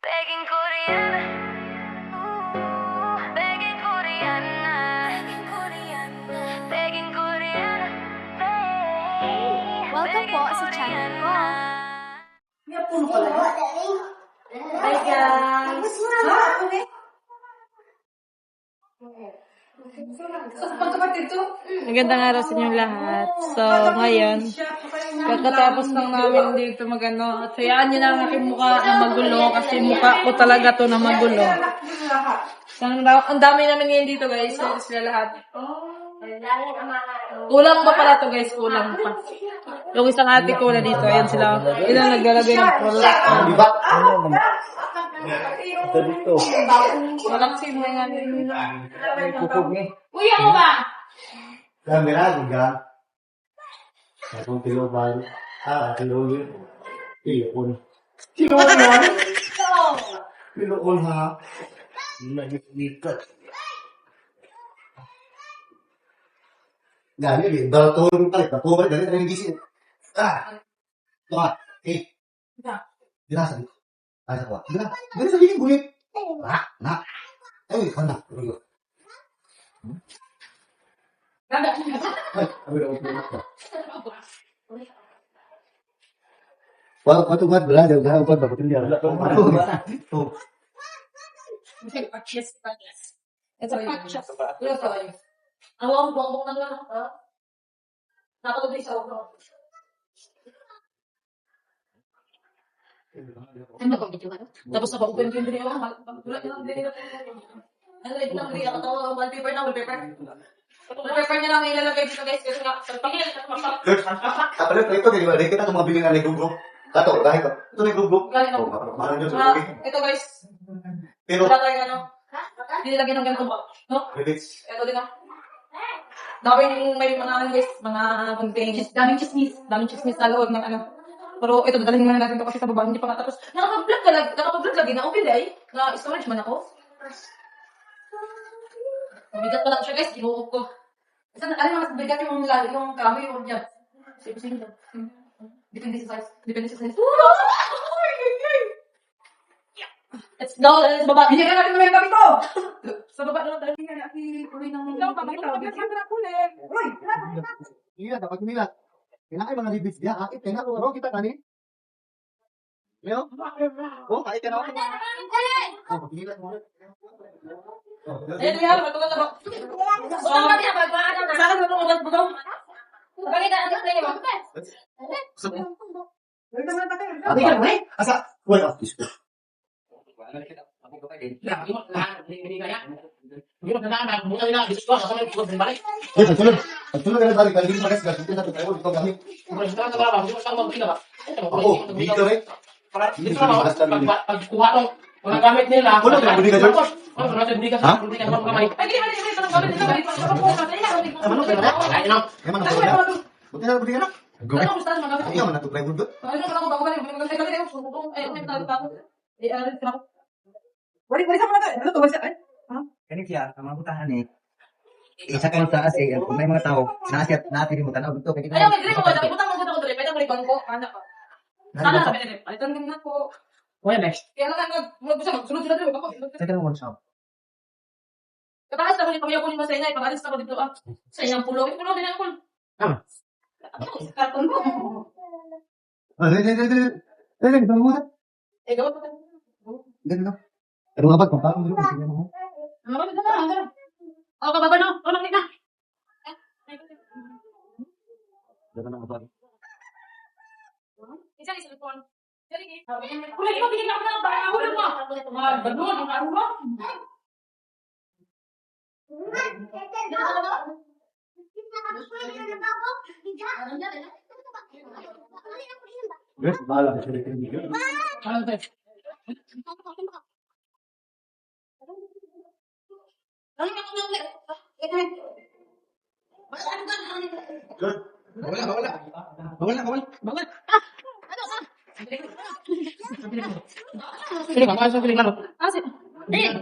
Begging Korean, begging Korean, begging Korean. Welcome po sa channel ko. Hi guys! Magandang araw sa inyong lahat. So, ngayon, kakatapos lang namin dito magano. At hayaan nyo na ang aking mukha na magulo kasi mukha ko talaga to na magulo. So, ang dami namin ngayon dito guys. So, sila lahat. Kulang pa pala to guys? Kulang pa. Yung isang ate ko na dito, ayan sila. Ilang naglalagay ng product. Ito dito. Walang sino nga nila. Pupog ni. Uy, ako ba? Kamera juga. Akong tiluban. Tiluban. Tiluon. Tiluon ha. Nagit-gikat. Gani, di. Dala tulong tayo. Patuloy, dali tayo gisin. Ito ka. Dinasa dito. Ay, ako. Dali sa bikin gulit. Na. Ay, kanda. Ay, abi na upo. Waktu buat belajar, jangan buat bapak tinggal. Tuh. Ito yun. Awang bongbong na lang. Nakatulog sa ako. Tapos naka-open yung video. Ano ito lang video? Ito, wallpaper na, wallpaper. Wallpaper niya lang ilalagay dito guys. Kasi nga, Kapag ito, di ba? Kita itong mga bilhin na nag-group. Kato, dahil ito. Ito nag-group. Mahal nyo sa group. Ito guys. Pero, Wala tayo ano. Dinilagyan ng ganito ba? No? credits. Ito din ah. Daming may mga ano guys, mga konting daming chismis sa loob ng ano. Pero ito dadalhin muna natin to kasi sa baba hindi pa nga tapos. Nakapag-vlog lagi na open day. Na storage man ako. Mabigat pa lang siya guys, ginuok ko. Kasi ano mas bigat yung kahoy o dyan. Sige. Depende sa size. Let's go! Sa baba. Binigyan natin naman yung kami ko! Sa baba na lang dahil nga natin ng Iya, dapat nila. Kailangan mga libis dia. Ito na, pero kita kani. Leo? Oh, kahit ka na ako. Oh, pagkililan mo. Ayan, Rihan, matugal na ba? Saan ka niya? Saan ka ba? Bakit na ano tayo mo? Ate ka na, asa? Wala. Pagsunod ka na balik, balik mo guys, gagawin natin tayo, ito gamit. Oo, dito rin. Pagkuha ng mga gamit nila. Wala ka, budi ka dyan? Ha? Ano ka na? Eman na po na. Buti na budi ka na? Gawin. Ikaw man natutry mo doon. Kani siya, ang mga butahan eh. Isa ka lang sa kasi, kung may mga tao, nasiat natin yung tanaw dito. Ayaw, may grip ko. Dami butang mo dito. Pwede mo ribang ko. Anak ko. Sana sabi nila. Ay, tanong na po. Kuya, next. Kaya lang, sunod sila dito. Sa ka lang workshop. Katakas na ko yung pagyaw ko yung masaya. Pag-alis na ko dito. Sa inyong pulo. Yung pulo din ang pulo. Karton mo. Dali, bago mo. Eh, gawin ko. Dali na. Ano nga ba? Kung paano mo sige mo. Ano ba dito na? O, kababa no? O, nakit na. Dali na ba? Isa ni cellphone. Kulay mo, bigyan ako ng baka. Wala mo. Badun, ang araw mo. Yes, bahala ka sa video. Ano tayo? Good. Bawala. Sino ka? Saan piling lalo?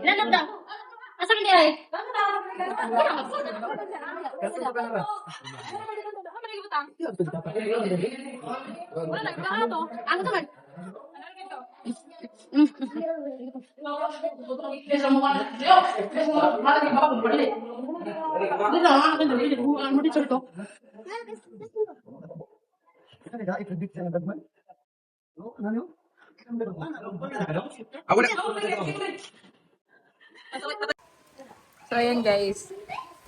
Lalab daw. Asa man diay? Wala na, to. Ano to man? Ano na, i-predict siya ng dagman? Oo, ano yun? Ako na. So, ayan guys.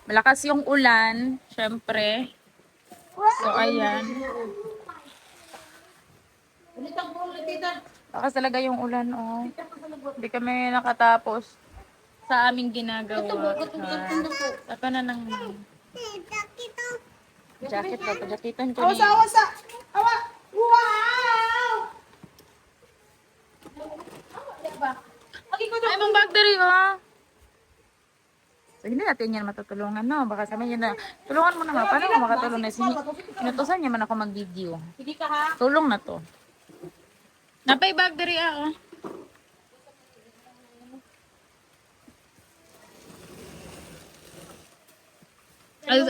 Malakas yung ulan, syempre. So, ayan. Malakas talaga yung ulan, oh. Hindi kami nakatapos sa aming ginagawa. Saka na ng... Jacket ba? Jaketan ko niya. Ay, mong bag dari, oh. So, hindi natin yan matutulungan, no? Baka sabihin niya na, tulungan mo naman. Paano mo makatulong na? Inutusan niya man ako mag-video. Tulong na to. Napay bag dari, ah, oh.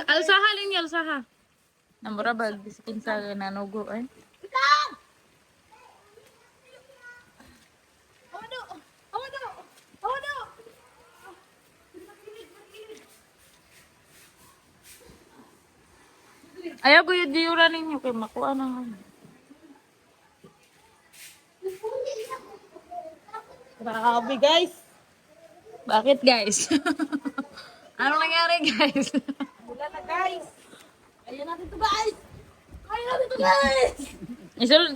Alsaha lang niya, alsaha. Namura bag, bisikin sa nanugo, eh. Ayaw ko yung diura ninyo kay makuha na nga. Grabe guys. Bakit guys? Ano nangyari guys? Wala na guys. Ayun natin to guys. Ayun natin to guys.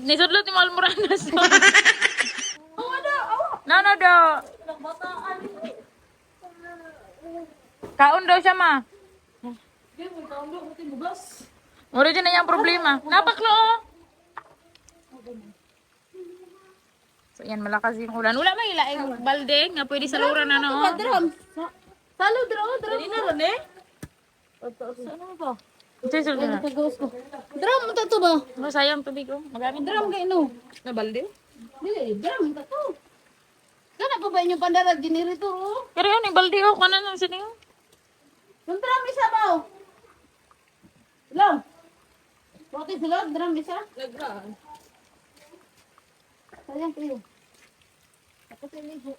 Nisudlot yung almoranas. No, no, do. Kaon daw siya ma. Mura dyan na yung problema. Napaklo, oh. So, yan, malakas yung ulan. Wala may ilaing balde nga pwede sa luran na, no? Drum. Salo, drum. Dali na ron, eh. Saan mo ba? Ito na. Drum mo to ba? No, sayang tubig, oh. Magamit Drum kayo no. na balde. Dili, drum mo to. Kana pa ba inyong pandarag generator oh? Pero yun, yung balde, oh. Kanan lang sila, oh. Yung drum isa ba oh? Lang. Bakit sila drum isa? Lagraan. Sayang kayo. Ako sa ligo.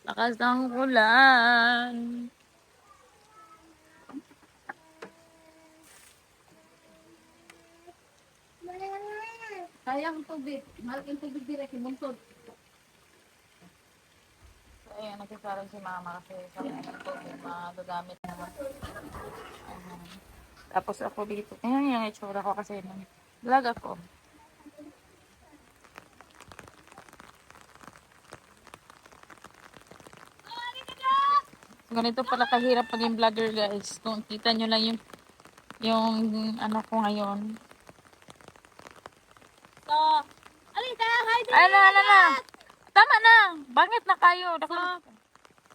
Lakas ng ulan. Sayang tubig. Malaking tubig dire kimuntod. So, ayun, nagsisaran si mama kasi sa mga tubig, magagamit naman. Tapos ako dito. Ayan yung itsura ko kasi nung vlog ako. So, ganito pala kahirap maging vlogger guys. Kung kita nyo lang yung ano ko ngayon. So, alita, hi din. Na. Tama na. Bangit na kayo.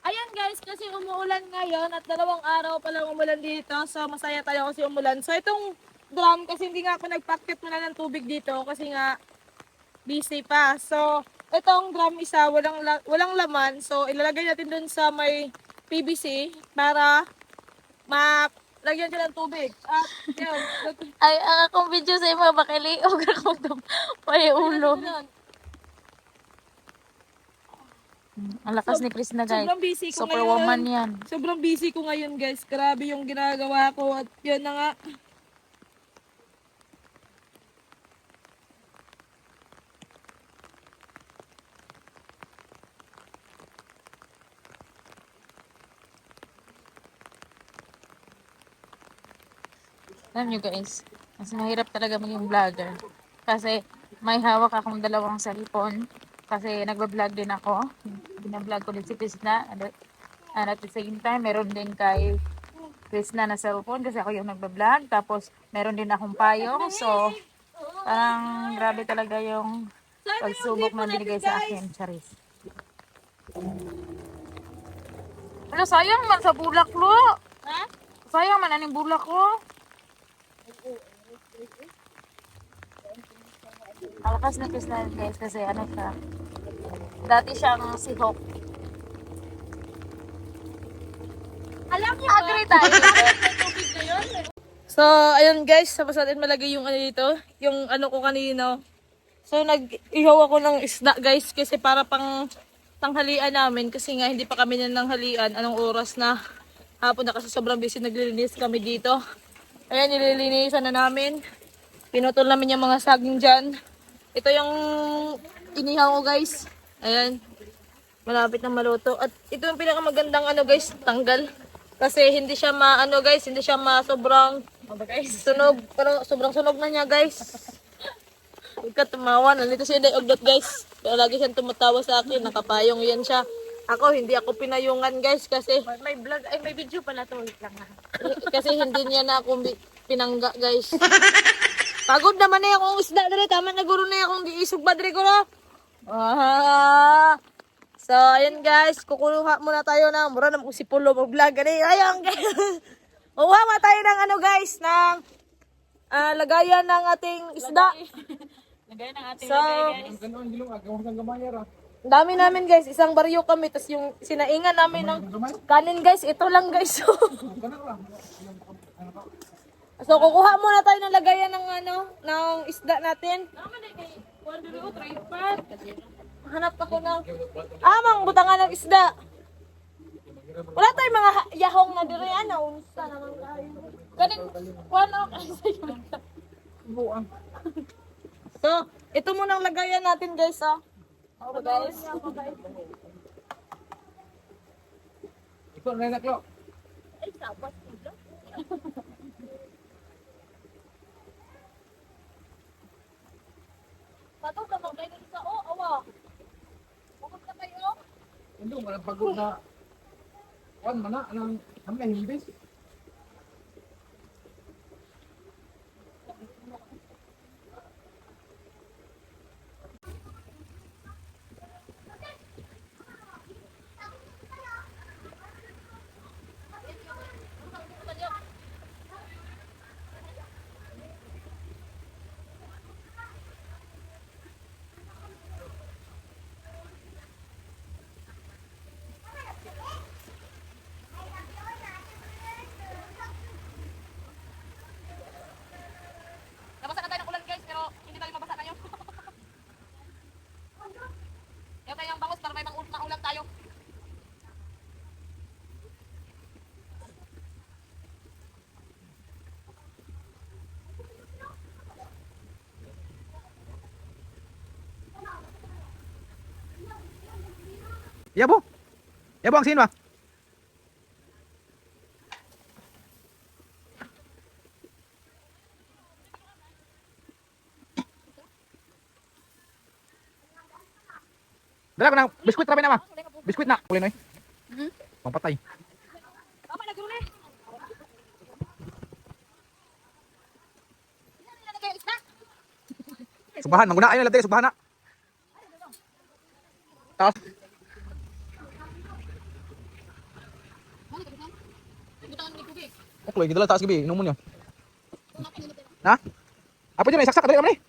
Ayan guys, kasi umuulan ngayon at 2 araw pa lang umulan dito. So, masaya tayo kasi umulan. So, itong drum, kasi hindi nga ako nagpacket muna ng tubig dito kasi nga busy pa. So, itong drum isa, walang laman. So, ilalagay natin dun sa may PVC para lagyan siya ng tubig. At yun. Ay, ang akong video sa mga bakiliog ako ito. May ulo. Ang lakas ni Chris na guys. Sobrang busy ko Superwoman ngayon. yan. Sobrang busy ko ngayon guys. Grabe yung ginagawa ko at yun na nga. Alam nyo guys, mas mahirap talaga maging vlogger. Kasi may hawak akong 2 cellphone. Kasi nagbablog din ako. Binablog ko din si Krishna. And at the same time, meron din kay Krishna na cellphone kasi ako yung nagbablog. Tapos meron din akong payong. So, parang grabe talaga yung pagsubok na binigay sa akin. Charis. Ano, sayang man sa bulak lo. Ha? Sayang man aning bulak ko. Malakas na Krishna guys kasi ano siya. Dati siyang si Hawk. Alam niyo Agree tayo. So, ayun guys, tapos natin malagay yung ano dito, yung ano ko kanino. So, nag-ihaw ako ng isda guys, kasi para pang tanghalian namin, kasi nga hindi pa kami nananghalian, anong oras na hapon na kasi sobrang busy, naglilinis kami dito. Ayan, nililinisan na namin. Pinutol namin yung mga saging dyan. Ito yung inihaw ko guys. Ayan. Malapit na maluto. At ito yung pinakamagandang ano guys, tanggal. Kasi hindi siya maano guys, hindi siya sobrang sunog. Pero sobrang sunog na niya guys. Huwag ka tumawa. Nandito si Inday Oglot guys. Kaya lagi siyang tumatawa sa akin. Nakapayong yan siya. Ako, hindi ako pinayungan guys kasi may vlog, ay may video pala to. Wait lang ha. Kasi hindi niya na ako pinangga guys. Pagod naman na akong isda dali. Tama na guro na akong giisog ba dali ko na. So, ayun guys. Kukuha muna tayo ng mura na si Pulo mag-vlog. Ayun guys. Kuha mo tayo ng ano guys. Ng lagayan ng ating isda. So, ang dami namin guys, isang baryo kami, tapos yung sinaingan namin ng kanin guys, ito lang guys. So kukuha muna tayo ng lagayan ng ano, ng isda natin. Hanap ako ng mang butangan ng isda. Wala tayong mga yahong na dire, ano, unsa naman tayo. Kanin, wala kasi So, ito muna ang lagayan natin guys, ah. Okay guys. Ikaw na naklo. Ay, sabat nila. Pato ka magay dito sa awa. Bukod na kayo. Hindi mo na pagod na. Kuan man na anong kami himbis. Nabasa na tayo ng ulan guys, pero hindi tayo mabasa kayo. Yung tayong bangus para may ulam tayo. Yabo. Yabo ang sino ba? Dala ko ng biskwit rabi na ma. Biskwit na. Kulay na eh. Pampatay. Tama na guro na. Subahan. Mangguna. Ayun lang subahan na. Taas. Okay, kita lah taas gabi. Inom mo niya. Ha? Apa dyan? Saksak. Dali naman eh.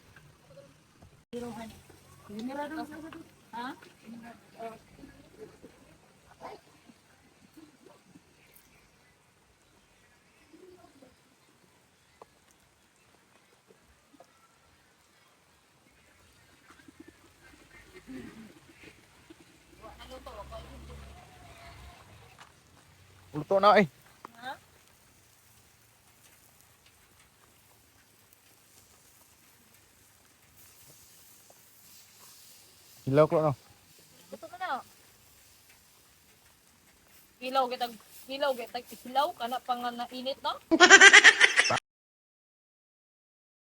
Luto na eh. Hilaw ko no. Gusto ko na. Hilaw kita hilaw kana pang nainit no?